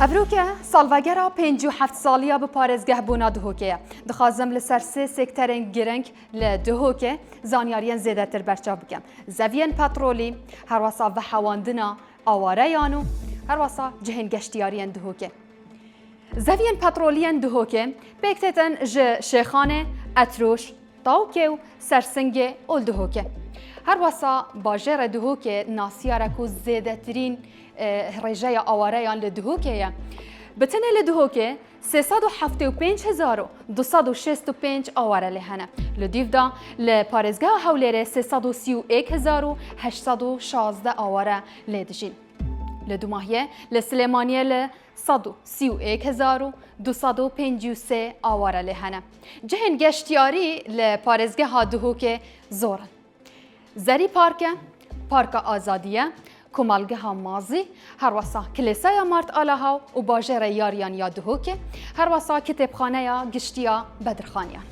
ابروکه سالوگرا 57 سالیا به پارێزگەه بوونا دهۆکەیە. دخوازم لەسەر سێ سێکتەرên گرنگ لە دهۆکێ زانیاریان زێدەتر بەرچاو بکەم. زەڤیên پەترۆلی، هەروەسا بەحەواندنا ئاوارەیان و هەروەسا جهێن گەشتیاریان دهۆکێ. زەڤیên پەترۆلیان دهۆکێ پێکتێتن ji شێخانê ئەتروش، تاوکێ و سەرسنگê ol dihۆkê. هەروەسا باژێرە dihۆkê nasiyara ku zêdetirîn ڕێژەیە ئاوارەیان لە دهۆکەیە. بتنێ لە دهۆکێ 375,265 ئاوارە لێ هەنە. لە دیڤدا لە پارێزگەها هەولێرê 331,816 ئاوارە لێ دژین. لە دوماهیە لە سلێمانیە لە 131,253 ئاوارە لێ هەنە. جهێن گەشتیاری لە پارێزگەها دهۆکێ زۆرن. زەری پارکە، پارکە ئازادیە، کومالگەها مازی، هەروەسا کلێسەیە مارت ئالەهاو و باژێرە یاریان یا دهۆکێ، هەروەسا کتێبخانەیە گشتیە بەدرخانیان.